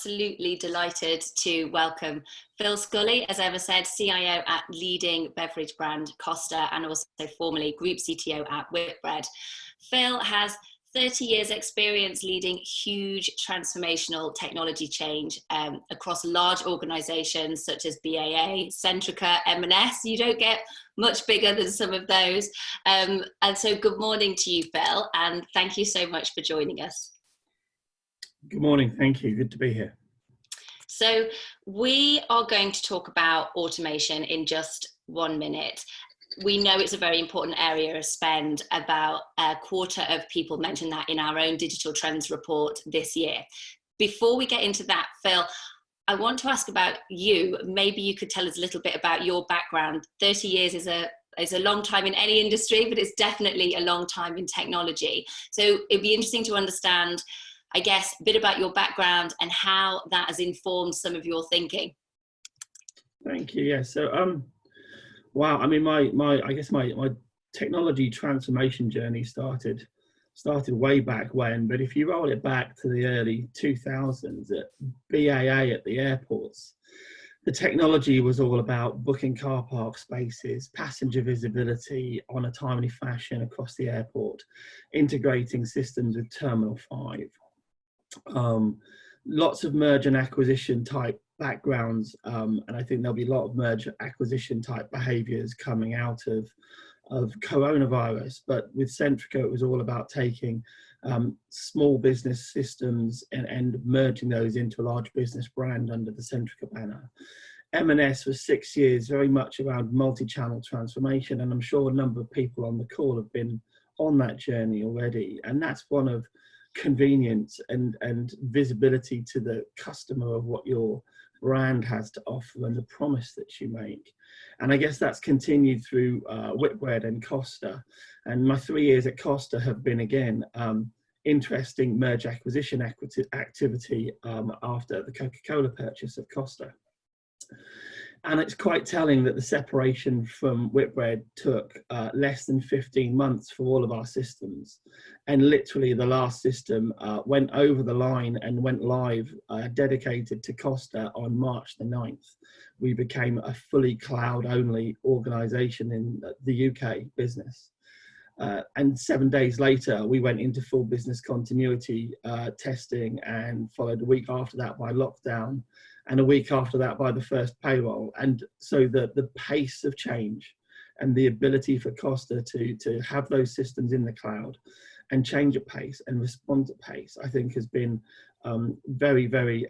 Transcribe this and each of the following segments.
absolutely delighted to welcome Phil Scully, as Emma said, CIO at leading beverage brand Costa and also formerly Group CTO at Whitbread. Phil has 30 years experience leading huge transformational technology change across large organizations such as BAA, Centrica, M&S. You don't get much bigger than some of those. And so good morning to you, Phil, and thank you so much for joining us. Good morning, thank you, good to be here. So we are going to talk about automation in just 1 minute. We know it's a very important area of spend. About a quarter of people mentioned that in our own digital trends report this year. Before we get into that, Phil, I want to ask about you. Maybe you could tell us a little bit about your background. 30 years is a long time in any industry, but it's definitely a long time in technology. So it'd be interesting to understand, I guess, a bit about your background and how that has informed some of your thinking. Thank you. Yeah. So, wow. I mean, my technology transformation journey started way back when. But if you roll it back to the early 2000s at BAA at the airports, the technology was all about booking car park spaces, passenger visibility on a timely fashion across the airport, integrating systems with Terminal 5. Lots of merger and acquisition type backgrounds, and I think there'll be a lot of merger acquisition type behaviors coming out of coronavirus. But with Centrica, it was all about taking small business systems and merging those into a large business brand under the Centrica banner. M&S was 6 years very much around multi-channel transformation, and I'm sure a number of people on the call have been on that journey already, and that's one of convenience and visibility to the customer of what your brand has to offer and the promise that you make. And I guess that's continued through Whitbread and Costa. And my 3 years at Costa have been, again, interesting merge acquisition activity after the Coca-Cola purchase of Costa. And it's quite telling that the separation from Whitbread took less than 15 months for all of our systems. And literally the last system went over the line and went live, dedicated to Costa on March the 9th. We became a fully cloud-only organization in the UK business. And 7 days later, we went into full business continuity testing, and followed a week after that by lockdown, and a week after that by the first payroll. And so the pace of change and the ability for Costa to have those systems in the cloud and change at pace and respond at pace, I think has been very, very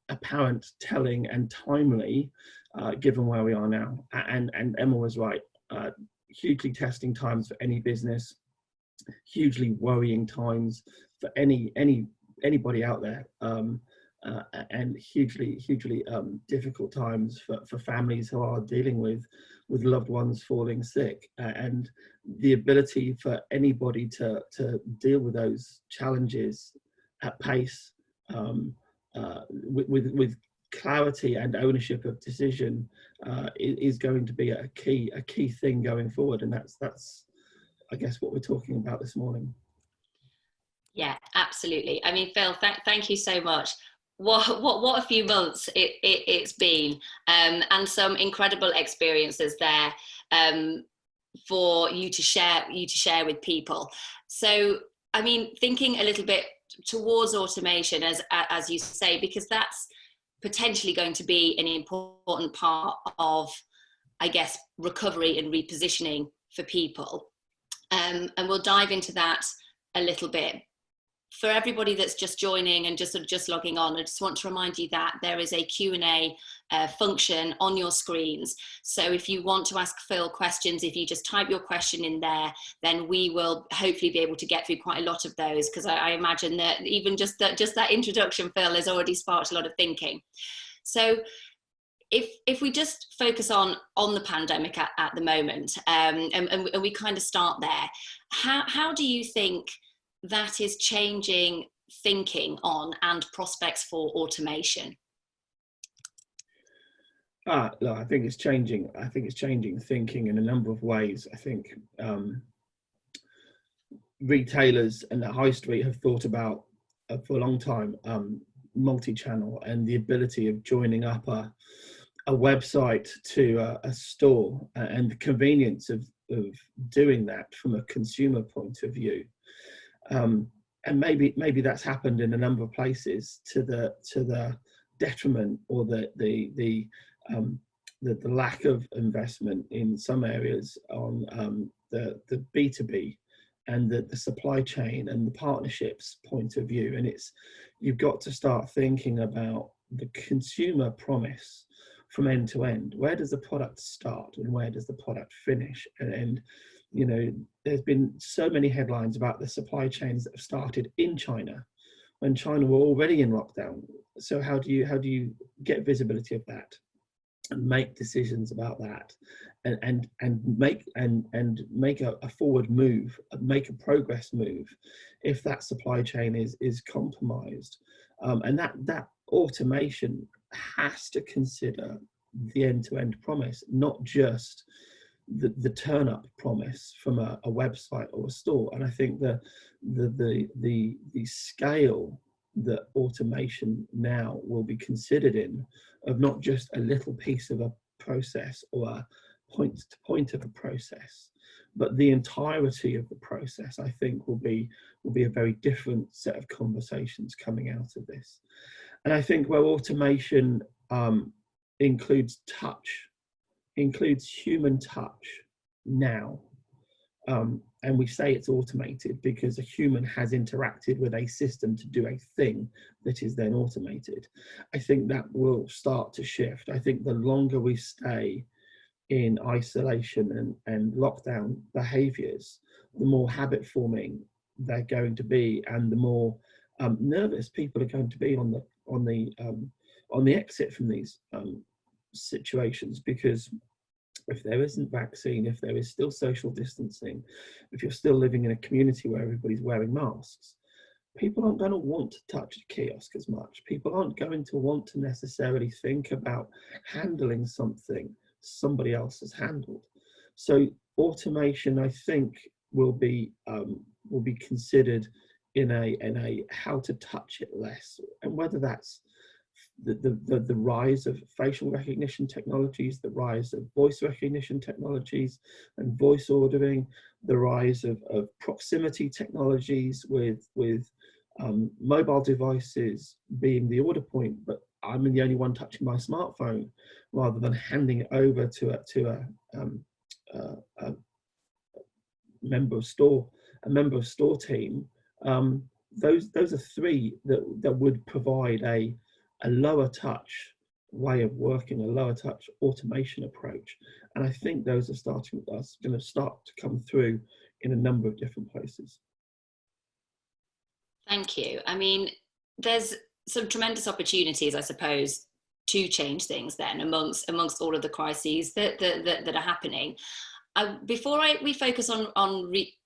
apparent, telling and timely, given where we are now. And Emma was right. Hugely testing times for any business, hugely worrying times for anybody out there, and hugely difficult times for families who are dealing with loved ones falling sick, and the ability for anybody to deal with those challenges at pace, with clarity and ownership of decision, is going to be a key thing going forward. And that's I guess what we're talking about this morning. Yeah, absolutely. I mean, Phil, thank you so much. What a few months it's been, and some incredible experiences there for you to share with people. So, I mean, thinking a little bit towards automation, as you say, because that's potentially going to be an important part of, I guess, recovery and repositioning for people. And we'll dive into that a little bit. For everybody that's just joining and just logging on, I just want to remind you that there is a Q&A function on your screens. So if you want to ask Phil questions, if you just type your question in there, then we will hopefully be able to get through quite a lot of those, because I imagine that even just that introduction, Phil, has already sparked a lot of thinking. So if we just focus on the pandemic at the moment, and we kind of start there, how do you think that is changing thinking on and prospects for automation? Look, I think it's changing. I think it's changing thinking in a number of ways. I think retailers and the high street have thought about for a long time multi-channel, and the ability of joining up a website to a store, and the convenience of doing that from a consumer point of view. And maybe that's happened in a number of places to the detriment, or the lack of investment in some areas on the B2B and the supply chain and the partnerships point of view. And you've got to start thinking about the consumer promise from end to end. Where does the product start and where does the product finish? And you know, there's been so many headlines about the supply chains that have started in China when China were already in lockdown. So how do you get visibility of that and make decisions about that, and make a forward move, make a progress move if that supply chain is compromised? And that automation has to consider the end-to-end promise, not just the turn-up promise from a website or a store. And I think the scale that automation now will be considered in, of not just a little piece of a process or a point to point of a process, but the entirety of the process, I think will be a very different set of conversations coming out of this. And I think where automation includes human touch now, and we say it's automated because a human has interacted with a system to do a thing that is then automated. I think that will start to shift. I think the longer we stay in isolation and lockdown behaviors, the more habit forming they're going to be, and the more nervous people are going to be on the exit from these situations. Because if there isn't vaccine, if there is still social distancing, if you're still living in a community where everybody's wearing masks, people aren't going to want to touch a kiosk as much. People aren't going to want to necessarily think about handling something somebody else has handled. So automation, I think, will be considered in a how to touch it less, and whether that's the rise of facial recognition technologies, the rise of voice recognition technologies and voice ordering, the rise of proximity technologies with mobile devices being the order point, but I'm the only one touching my smartphone rather than handing it over to a member of store team. Those are three that would provide a lower touch way of working, a lower touch automation approach. And I think those are going to start to come through in a number of different places. Thank you. I mean, there's some tremendous opportunities, I suppose, to change things then amongst all of the crises that are happening. Before we focus on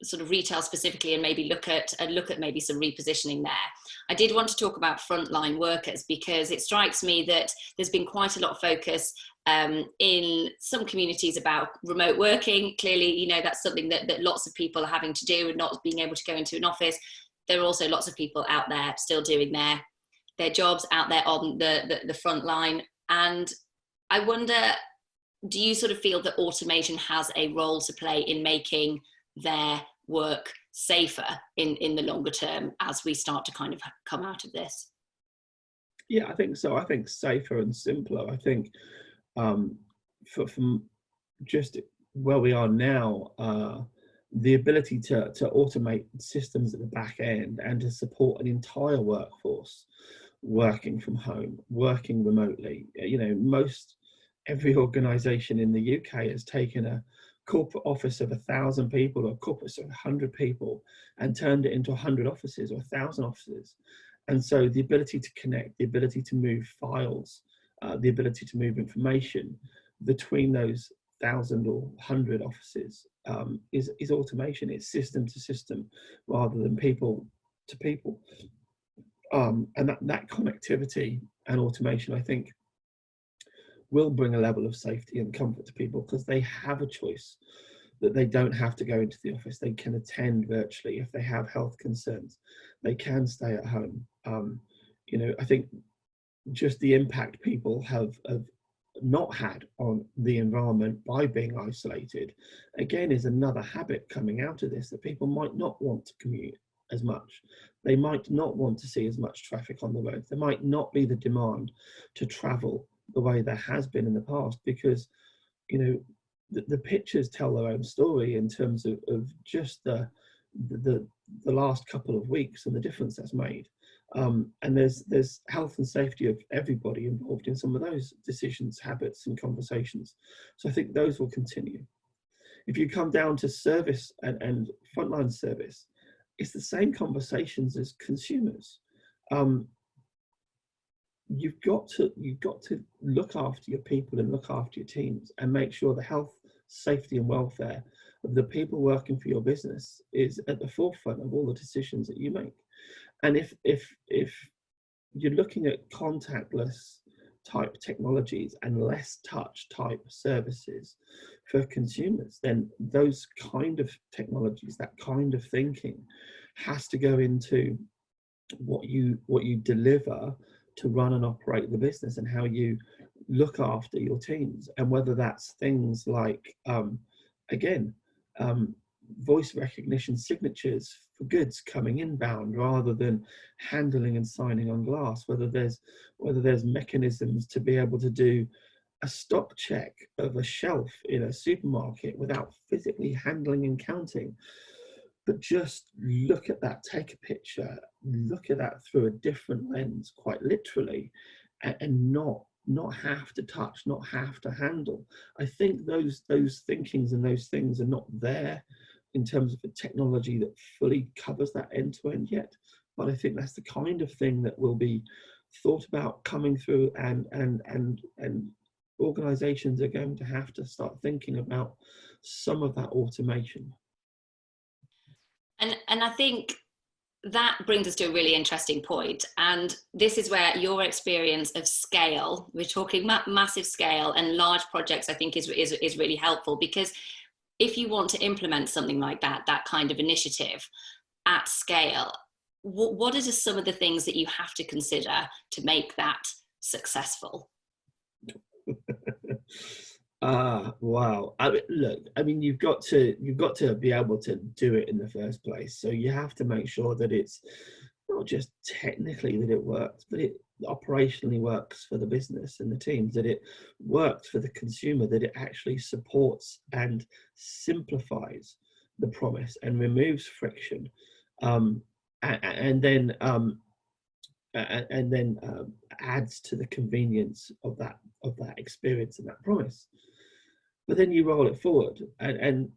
sort of retail specifically, and maybe look at maybe some repositioning there, I did want to talk about frontline workers, because it strikes me that there's been quite a lot of focus in some communities about remote working. Clearly, you know, that's something that lots of people are having to do, and not being able to go into an office. There are also lots of people out there still doing their jobs out there on the front line. And I wonder, do you sort of feel that automation has a role to play in making their work safer in the longer term as we start to kind of come out of this? Yeah, I think so. I think safer and simpler. I think from just where we are now, the ability to automate systems at the back end and to support an entire workforce working from home, working remotely. You know, every organisation in the UK has taken a corporate office of 1,000 people or a corporate of 100 people and turned it into 100 offices or 1,000 offices. And so the ability to connect, the ability to move files, the ability to move information between those 1,000 or 100 offices is automation. It's system to system rather than people to people. And that connectivity and automation, I think, will bring a level of safety and comfort to people, because they have a choice, that they don't have to go into the office. They can attend virtually if they have health concerns. They can stay at home. you know, I think just the impact people have not had on the environment by being isolated, again, is another habit coming out of this, that people might not want to commute as much. They might not want to see as much traffic on the road. There might not be the demand to travel the way there has been in the past, because, you know, the pictures tell their own story in terms of just the last couple of weeks and the difference that's made. And there's health and safety of everybody involved in some of those decisions, habits, and conversations. So I think those will continue. If you come down to service and frontline service, it's the same conversations as consumers. You've got to look after your people and look after your teams, and make sure the health, safety, and welfare of the people working for your business is at the forefront of all the decisions that you make. And if you're looking at contactless type technologies and less touch type services for consumers, then those kind of technologies, that kind of thinking, has to go into what you deliver to run and operate the business, and how you look after your teams. And whether that's things like voice recognition signatures for goods coming inbound rather than handling and signing on glass, whether there's mechanisms to be able to do a stock check of a shelf in a supermarket without physically handling and counting, but just look at that, take a picture, look at that through a different lens, quite literally, and not have to touch, not have to handle. I think those thinkings and those things are not there in terms of a technology that fully covers that end to end yet. But I think that's the kind of thing that will be thought about coming through, and organizations are going to have to start thinking about some of that automation. And I think that brings us to a really interesting point. And this is where your experience of scale, we're talking massive scale and large projects, I think is really helpful, because if you want to implement something like that kind of initiative at scale, what are just some of the things that you have to consider to make that successful? Wow. I mean, you've got to be able to do it in the first place. So you have to make sure that it's not just technically that it works, but it operationally works for the business and the teams, that it works for the consumer, that it actually supports and simplifies the promise and removes friction, and then adds to the convenience of that experience and that promise. But then you roll it forward, and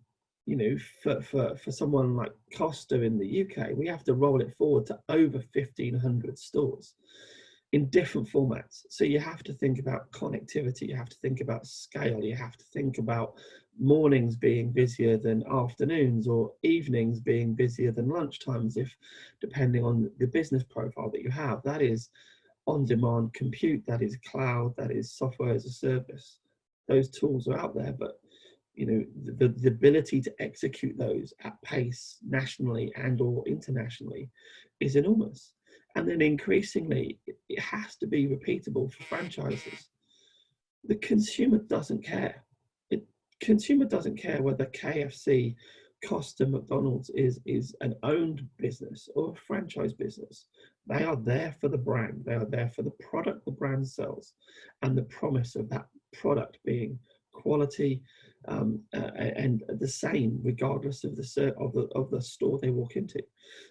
you know, for someone like Costa in the UK, we have to roll it forward to over 1,500 stores in different formats. So you have to think about connectivity, you have to think about scale, you have to think about mornings being busier than afternoons, or evenings being busier than lunchtimes, if depending on the business profile that you have. That is on-demand compute, that is cloud, that is software as a service. Those tools are out there, but you know, the ability to execute those at pace nationally and or internationally is enormous. And then increasingly, it has to be repeatable for franchises. The consumer doesn't care. Consumer doesn't care whether KFC, Costa, McDonald's is an owned business or a franchise business. They are there for the brand. They are there for the product the brand sells, and the promise of that product being quality, and the same regardless of the store they walk into.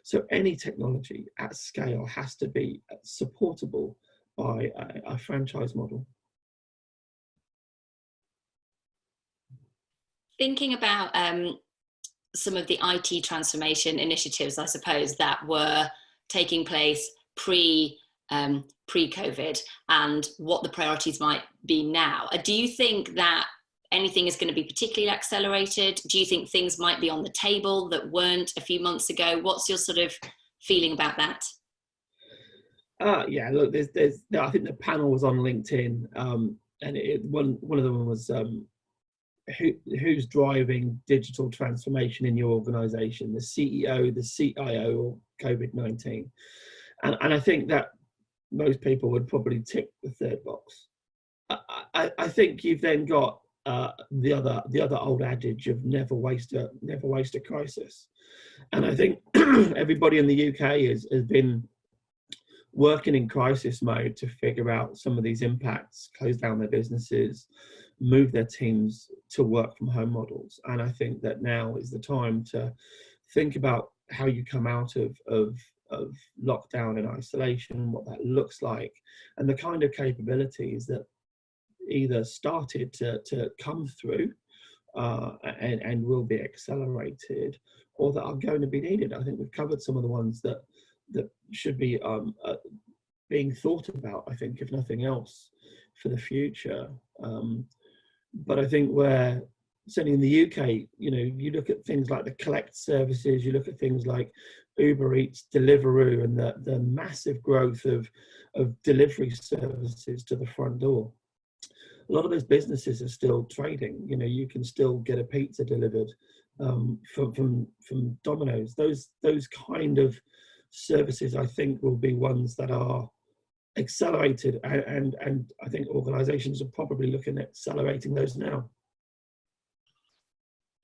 So any technology at scale has to be supportable by a franchise model. Thinking about some of the IT transformation initiatives, I suppose, that were taking place pre-COVID, and what the priorities might be now. Do you think that anything is going to be particularly accelerated? Do you think things might be on the table that weren't a few months ago? What's your sort of feeling about that? Yeah, look, there's I think the panel was on LinkedIn, and one of them was who's driving digital transformation in your organization, the CEO, the CIO, or COVID-19. And I think that most people would probably tick the third box. I think you've then got the other old adage of never waste a crisis, and I think everybody in the UK has been working in crisis mode to figure out some of these impacts, close down their businesses, move their teams to work from home models. And I think that now is the time to think about how you come out of lockdown and isolation, what that looks like, and the kind of capabilities that either started to come through and will be accelerated, or that are going to be needed. I think we've covered some of the ones that should be being thought about, I think, if nothing else, for the future. But I think where, certainly in the UK, you look at things like the collect services, you look at things like Uber Eats, Deliveroo, and the massive growth of delivery services to the front door. A lot of those businesses are still trading. You can still get a pizza delivered from Domino's. Those kind of services, I think, will be ones that are accelerated, and I think organizations are probably looking at accelerating those now.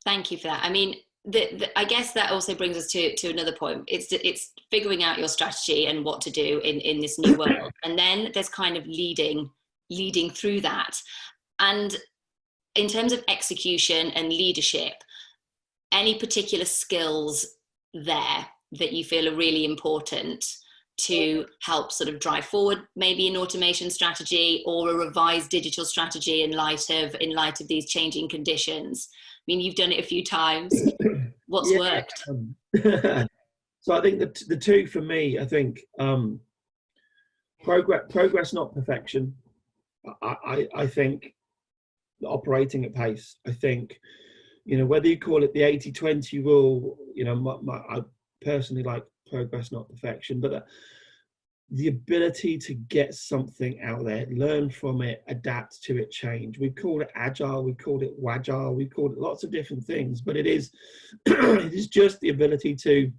Thank you for that. I mean, I guess that also brings us to another point. It's figuring out your strategy and what to do in this new world, and then there's kind of leading through that. And in terms of execution and leadership, any particular skills there that you feel are really important to help sort of drive forward maybe an automation strategy or a revised digital strategy in light of these changing conditions? I mean, you've done it a few times. What's worked? So I think the two for me, I think progress, not perfection. I think operating at pace. I think, whether you call it the 80-20 rule, I personally like progress, not perfection, but the ability to get something out there, learn from it, adapt to it, change. We call it agile, we call it wagile, we call it lots of different things, but it is it is just the ability to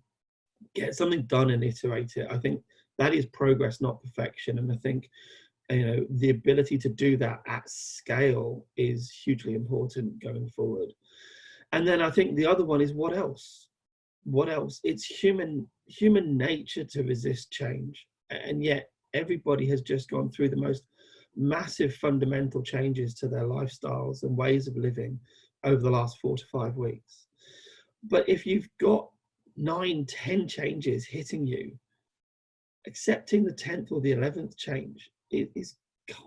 get something done and iterate it. I think that is progress, not perfection. And I think the ability to do that at scale is hugely important going forward. And then I think the other one is what else? It's human nature to resist change, and yet everybody has just gone through the most massive fundamental changes to their lifestyles and ways of living over the last 4 to 5 weeks. But if you've got 9-10 changes hitting you, accepting the 10th or the 11th change is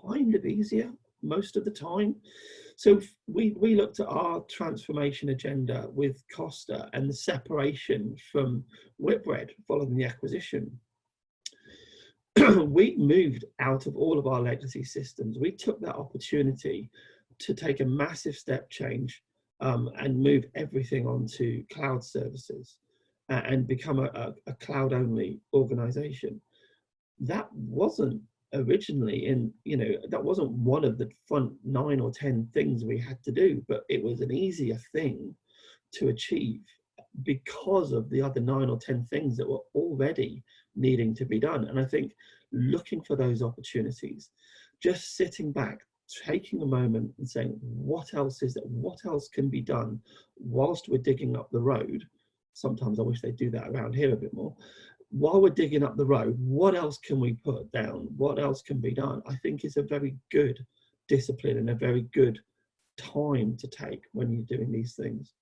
kind of easier most of the time. So we looked at our transformation agenda with Costa and the separation from Whitbread following the acquisition. We moved out of all of our legacy systems. We took that opportunity to take a massive step change and move everything onto cloud services and become a cloud-only organization. That wasn't originally that wasn't one of the front 9 or 10 things we had to do, but it was an easier thing to achieve because of the other 9 or 10 things that were already needing to be done. And I think looking for those opportunities, just sitting back, taking a moment and saying, what else can be done whilst we're digging up the road? Sometimes I wish they'd do that around here a bit more. While we're digging up the road, what else can we put down? What else can be done? I think is a very good discipline and a very good time to take when you're doing these things.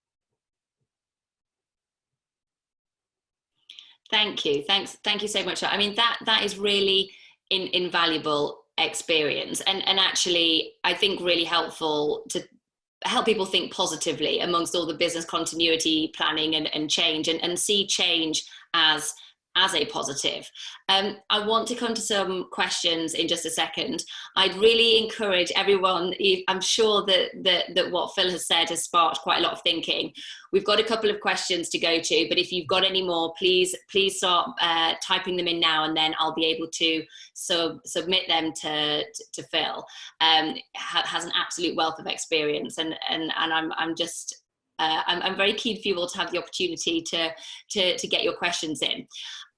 Thank you. Thank you so much. I mean, that is really invaluable experience, and actually I think really helpful to help people think positively amongst all the business continuity planning and change, and see change as a positive. I want to come to some questions in just a second. I'd really encourage everyone, I'm sure that what Phil has said has sparked quite a lot of thinking. We've got a couple of questions to go to, but if you've got any more, please start typing them in now, and then I'll be able to submit them to Phil. Has an absolute wealth of experience, and I'm just I'm very keen for you all to have the opportunity to get your questions in.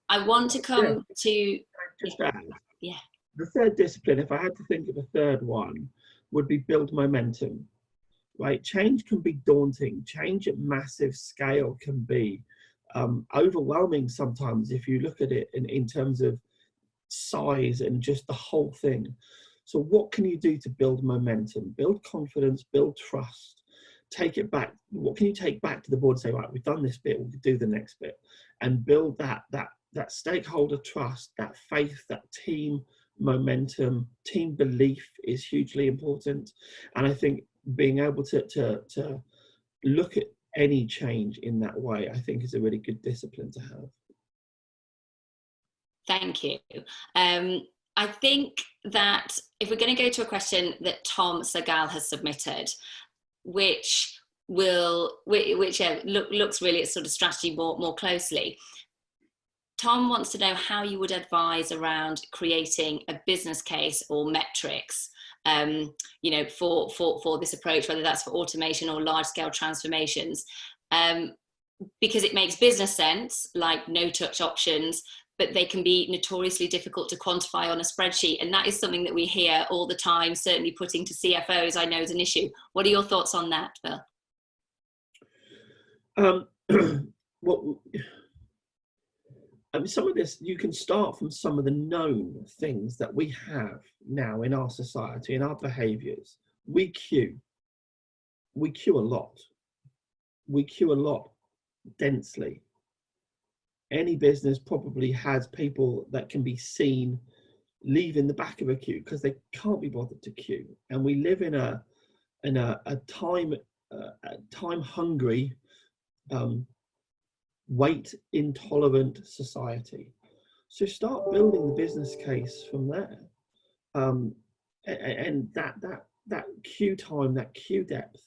I want to come to. Just add, yeah. The third discipline, if I had to think of a third one, would be build momentum. Right, change can be daunting. Change at massive scale can be overwhelming sometimes if you look at it in terms of size and just the whole thing. So what can you do to build momentum, build confidence, build trust, take it back? What can you take back to the board and say, right, we've done this bit, we'll do the next bit, and build that stakeholder trust, that faith, that team momentum, team belief is hugely important. And I think being able to look at any change in that way, I think is a really good discipline to have. Thank you. I think that if we're going to go to a question that Tom Segal has submitted, which looks really at sort of strategy more closely. Tom wants to know how you would advise around creating a business case or metrics, you know, for this approach, whether that's for automation or large scale transformations, because it makes business sense, like no touch options, but they can be notoriously difficult to quantify on a spreadsheet. And that is something that we hear all the time, certainly putting to CFOs, I know is an issue. What are your thoughts on that, Phil? Well, I mean, some of this, you can start from some of the known things that we have now in our society, in our behaviors. We queue a lot. We queue a lot densely. Any business probably has people that can be seen leaving the back of a queue because they can't be bothered to queue. And we live in a time hungry, weight intolerant society. So start building the business case from there. And that queue time, that queue depth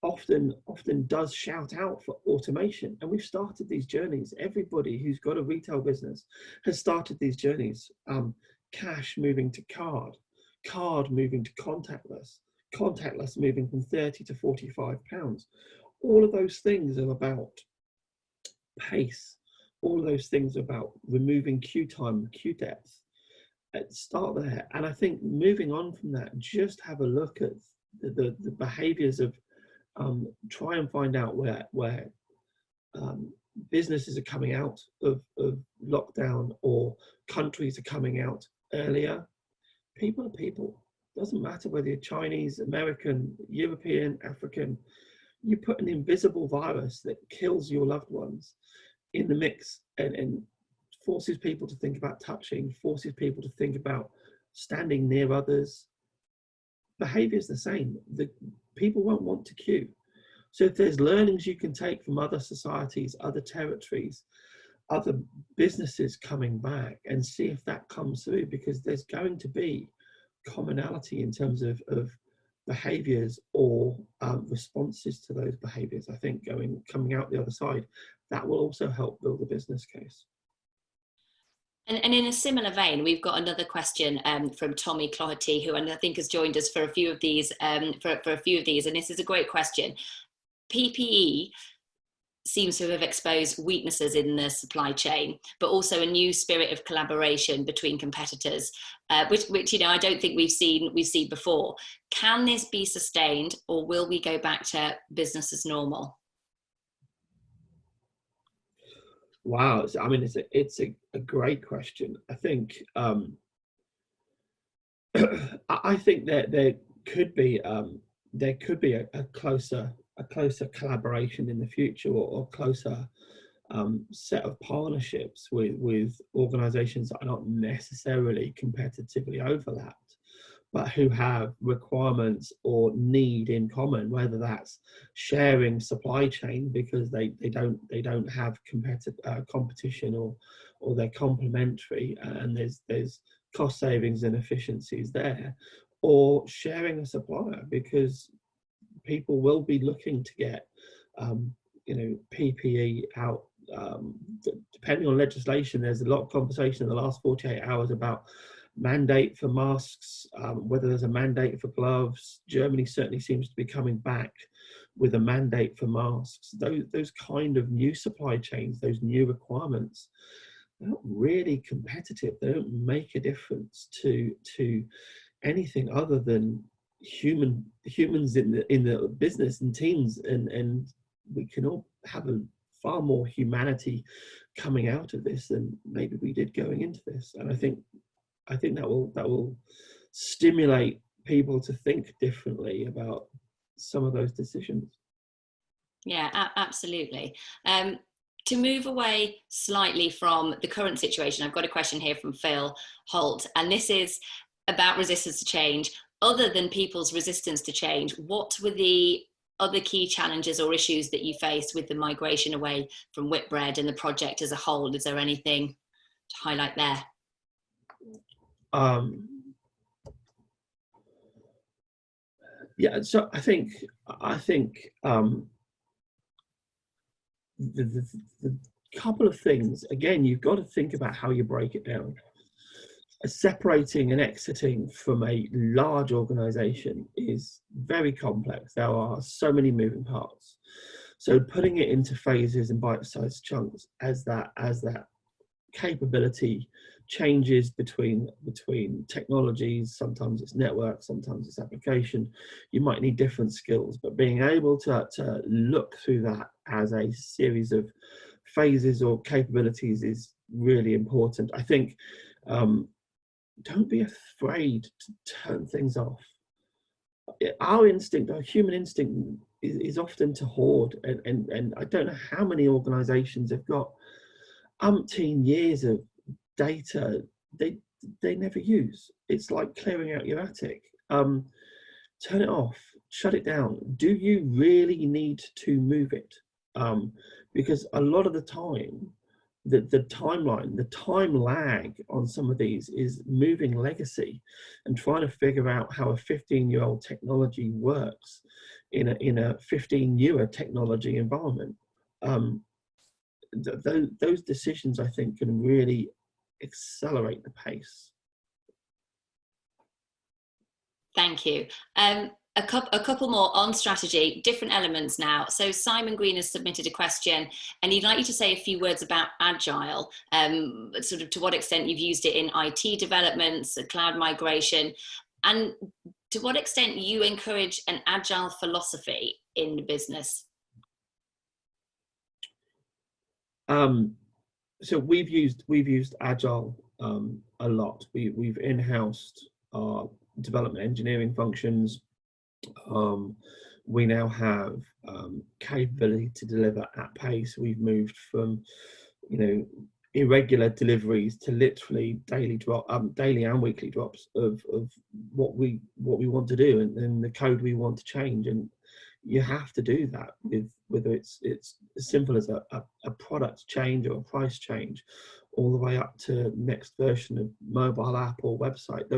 often does shout out for automation. And we've started these journeys. Everybody who's got a retail business has started these journeys. Cash moving to card moving to contactless moving from 30 to 45 pounds. All of those things are about pace. All of those things are about removing queue time, queue depth. Start there. And I think moving on from that, just have a look at the behaviors of try and find out where businesses are coming out of lockdown or countries are coming out earlier. People are people. Doesn't matter whether you're Chinese, American, European, African. You put an invisible virus that kills your loved ones in the mix and forces people to think about touching, forces people to think about standing near others. Behavior is the same. The people won't want to queue. So if there's learnings you can take from other societies, other territories, other businesses coming back, and see if that comes through, because there's going to be commonality in terms of behaviors or responses to those behaviors. I think coming out the other side, that will also help build a business case. And in a similar vein, we've got another question from Tommy Cloherty, who I think has joined us for a few of these. And this is a great question. PPE seems to have exposed weaknesses in the supply chain, but also a new spirit of collaboration between competitors, which you know I don't think we've seen before. Can this be sustained, or will we go back to business as normal? Wow, I mean, it's a great question. I think I think that there could be a closer collaboration in the future, or closer set of partnerships with organizations that are not necessarily competitively overlapped, but who have requirements or need in common, whether that's sharing supply chain because they don't have competition, or they're complementary and there's cost savings and efficiencies there, or sharing a supplier because people will be looking to get PPE out. Depending on legislation, there's a lot of conversation in the last 48 hours about mandate for masks, whether there's a mandate for gloves. Germany certainly seems to be coming back with a mandate for masks. Those kind of new supply chains, those new requirements, they're not really competitive. They don't make a difference to anything other than humans in the business and teams, and we can all have a far more humanity coming out of this than maybe we did going into this. And I think that will stimulate people to think differently about some of those decisions. Yeah, absolutely. To move away slightly from the current situation, I've got a question here from Phil Holt, and this is about resistance to change. Other than people's resistance to change, what were the other key challenges or issues that you faced with the migration away from Whitbread and the project as a whole? Is there anything to highlight there? Yeah, so I think the couple of things, again, you've got to think about how you break it down. Separating and exiting from a large organization is very complex. There are so many moving parts. So putting it into phases and bite-sized chunks as that capability changes between technologies, sometimes it's network, sometimes it's application, you might need different skills, but being able to look through that as a series of phases or capabilities is really important. I think don't be afraid to turn things off. Our instinct, our human instinct, is often to hoard, and I don't know how many organizations have got umpteen years of data they never use. It's like clearing out your attic. Turn it off, shut it down. Do you really need to move it? Because a lot of the time, the timeline, the time lag on some of these is moving legacy and trying to figure out how a 15-year-old technology works in a 15-year technology environment. Those decisions, I think, can really accelerate the pace. Thank you. A couple more on strategy, different elements now. So Simon Green has submitted a question and he'd like you to say a few words about Agile, sort of to what extent you've used it in IT developments, cloud migration, and to what extent you encourage an Agile philosophy in the business. So we've used Agile a lot. We've in-housed our development engineering functions. We now have capability to deliver at pace. We've moved from, irregular deliveries to literally daily and weekly drops of what we want to do and the code we want to change. And you have to do that with whether it's as simple as a product change or a price change, all the way up to next version of mobile app or website.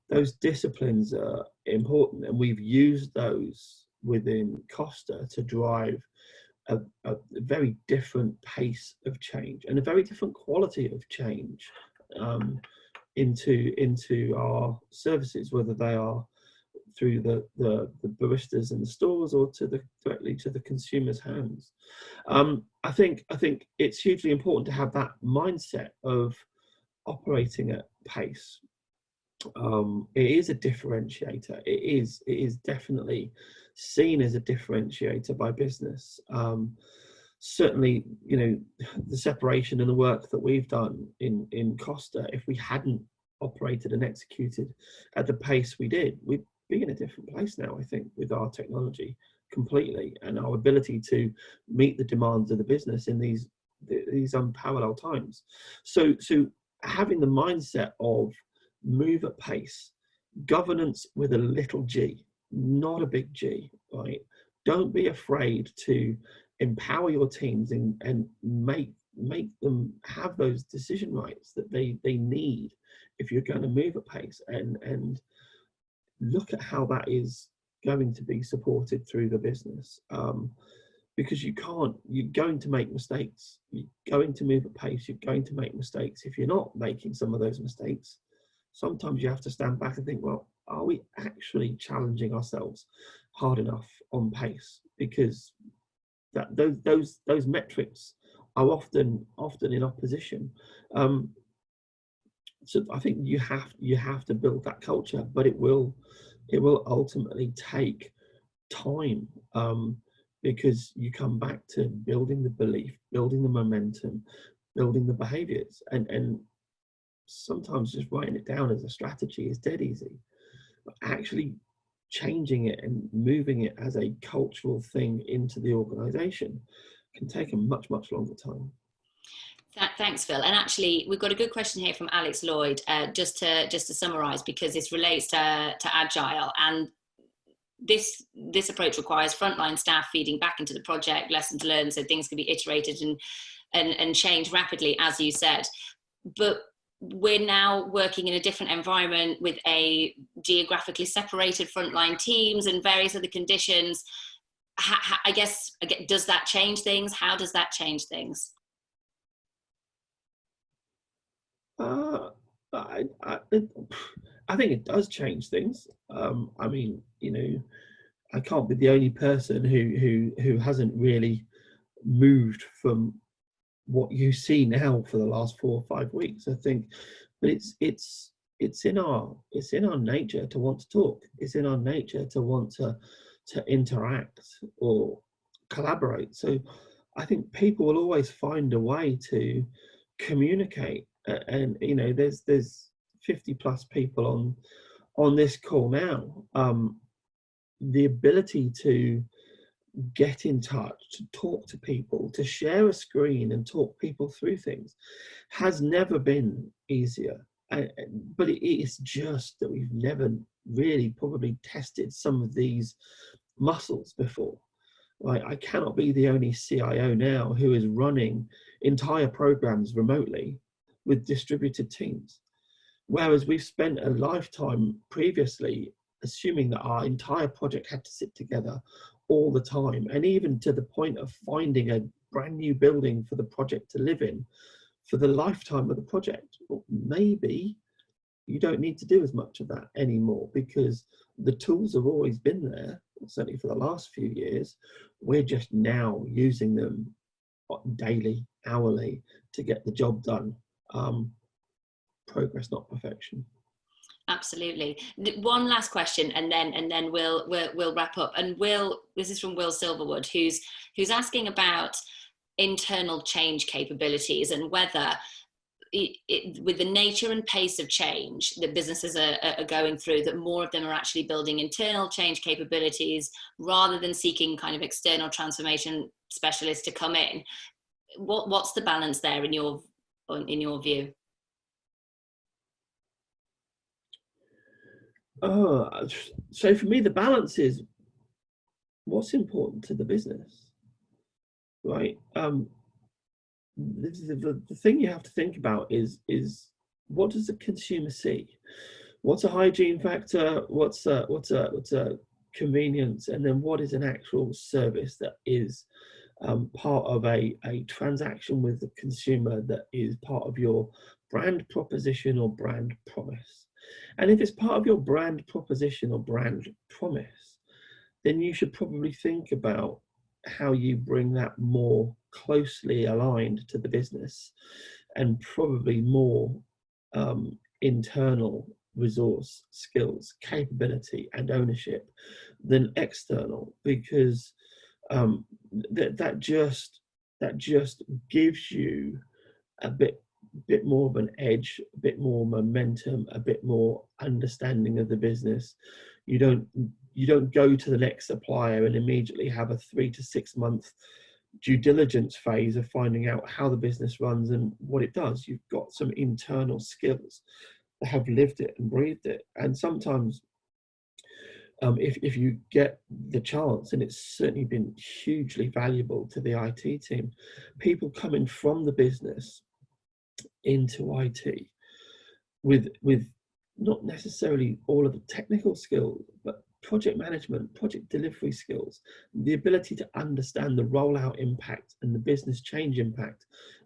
Those disciplines are important, and we've used those within Costa to drive a very different pace of change and a very different quality of change into our services, whether they are through the baristas in the stores or directly to the consumer's hands. I think it's hugely important to have that mindset of operating at pace. It is a differentiator. It is definitely seen as a differentiator by business. Certainly, the separation and the work that we've done in Costa, if we hadn't operated and executed at the pace we did, we'd be in a different place now, I think, with our technology completely and our ability to meet the demands of the business in these unparalleled times. So having the mindset of move at pace, governance with a little g, not a big G, right? Don't be afraid to empower your teams and make them have those decision rights that they need if you're going to move at pace, and look at how that is going to be supported through the business. Because you're going to make mistakes. You're going to move at pace. You're going to make mistakes. If you're not making some of those mistakes, sometimes you have to stand back and think, well, are we actually challenging ourselves hard enough on pace? Because those metrics are often in opposition. So I think you have to build that culture, but it will ultimately take time, because you come back to building the belief, building the momentum, building the behaviors, and sometimes just writing it down as a strategy is dead easy. But actually changing it and moving it as a cultural thing into the organization can take a much longer time. Thanks, Phil. And actually, we've got a good question here from Alex Lloyd, just to summarise, because this relates to Agile, and this approach requires frontline staff feeding back into the project, lessons learned, so things can be iterated and change rapidly, as you said. But we're now working in a different environment with a geographically separated frontline teams and various other conditions. I guess, does that change things? How does that change things? I think it does change things. I mean, I can't be the only person who hasn't really moved from what you see now for the last 4 or 5 weeks. I think, but it's in our nature to want to talk. It's in our nature to want to interact or collaborate. So I think people will always find a way to communicate. And there's 50 plus people on this call now. The ability to get in touch, to talk to people, to share a screen and talk people through things has never been easier. But it is just that we've never really probably tested some of these muscles before. Right? I cannot be the only CIO now who is running entire programs remotely with distributed teams. Whereas we've spent a lifetime previously assuming that our entire project had to sit together all the time, and even to the point of finding a brand new building for the project to live in for the lifetime of the project. Well, maybe you don't need to do as much of that anymore because the tools have always been there, certainly for the last few years. We're just now using them daily, hourly to get the job done. Progress, not perfection. Absolutely. One last question, and then we'll wrap up. And this is from Will Silverwood, who's asking about internal change capabilities and whether, with the nature and pace of change that businesses are going through, that more of them are actually building internal change capabilities rather than seeking kind of external transformation specialists to come in. What's the balance there in your view? So for me, the balance is what's important to the business, right? The thing you have to think about is what does the consumer see? What's a hygiene factor? What's a convenience? And then what is an actual service that is part of a transaction with the consumer, that is part of your brand proposition or brand promise? And if it's part of your brand proposition or brand promise, then you should probably think about how you bring that more closely aligned to the business, and probably more internal resource, skills, capability, and ownership than external, because that just gives you a bit more of an edge, a bit more momentum, a bit more understanding of the business. You don't go to the next supplier and immediately have a 3 to 6 month due diligence phase of finding out how the business runs and what it does. You've got some internal skills that have lived it and breathed it. And sometimes if you get the chance, and it's certainly been hugely valuable to the IT team, people coming from the business into IT with not necessarily all of the technical skills, but project management, project delivery skills, the ability to understand the rollout impact and the business change impact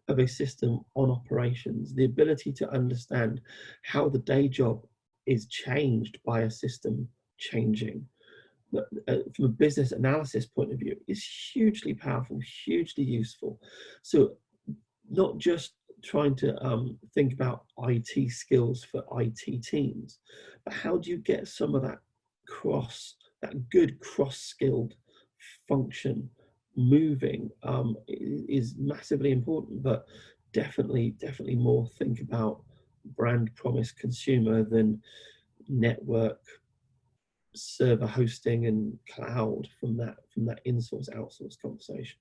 of a system on operations, the ability to understand how the day job is changed by a system changing. From a business analysis point of view, is hugely powerful, hugely useful. So not just trying to think about IT skills for IT teams, but how do you get some of that good cross-skilled function moving is massively important, but definitely more think about brand promise consumer than network server hosting and cloud from that in-source outsource conversation.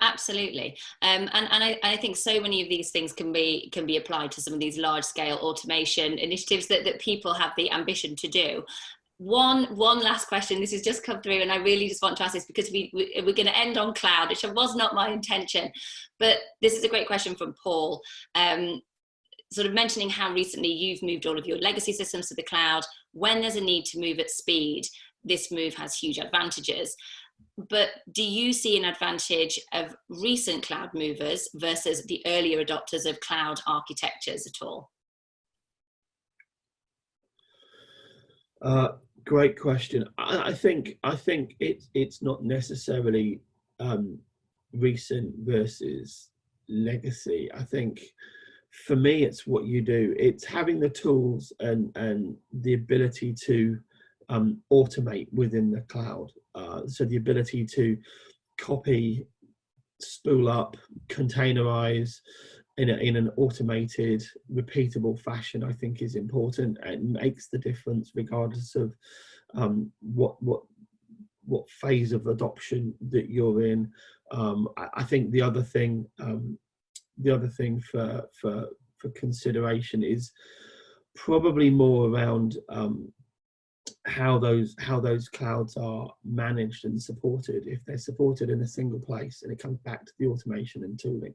Absolutely, and I think so many of these things can be applied to some of these large scale automation initiatives that people have the ambition to do. One last question. This has just come through, and I really just want to ask this because we're going to end on cloud, which was not my intention, but this is a great question from Paul. Sort of mentioning how recently you've moved all of your legacy systems to the cloud. When there's a need to move at speed, this move has huge advantages. But do you see an advantage of recent cloud movers versus the earlier adopters of cloud architectures at all? Great question. I think it's not necessarily recent versus legacy. I think for me, it's what you do. It's having the tools and the ability to automate within the cloud. So the ability to copy, spool up, containerize in an automated, repeatable fashion, I think is important and makes the difference regardless of what phase of adoption that you're in. I think the other thing for consideration is probably more around how those clouds are managed and supported. If they're supported in a single place, and it comes back to the automation and tooling,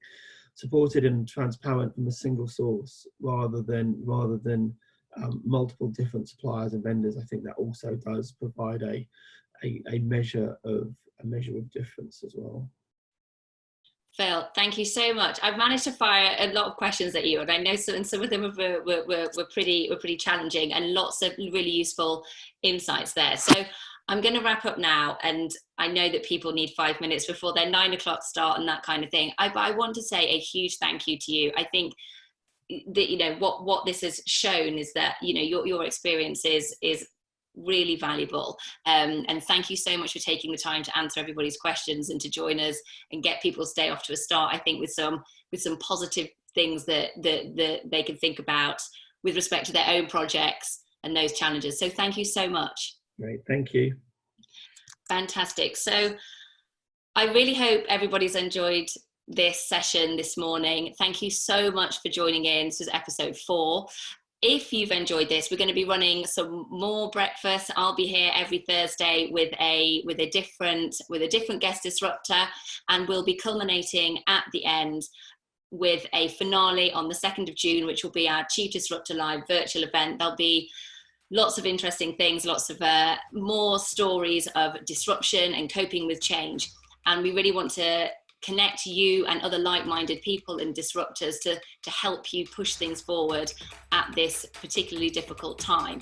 supported and transparent from a single source rather than multiple different suppliers and vendors, I think that also does provide a measure of difference as well. Phil, thank you so much. I've managed to fire a lot of questions at you, and I know some of them were pretty challenging, and lots of really useful insights there. So I'm going to wrap up now, and I know that people need 5 minutes before their 9 o'clock start and that kind of thing. I want to say a huge thank you to you. I think that what this has shown is that your experience is really valuable, and thank you so much for taking the time to answer everybody's questions and to join us and get people's day off to a start, I think, with some positive things that they can think about with respect to their own projects and those challenges. So thank you so much. Great, thank you. Fantastic. So I really hope everybody's enjoyed this session this morning. Thank you so much for joining in. This is episode 4. If you've enjoyed this, we're going to be running some more breakfasts. I'll be here every Thursday with a different guest disruptor, and we'll be culminating at the end with a finale on the 2nd of June, which will be our Chief Disruptor Live virtual event. There'll be lots of interesting things, lots of more stories of disruption and coping with change. And we really want to connect you and other like-minded people and disruptors to help you push things forward at this particularly difficult time.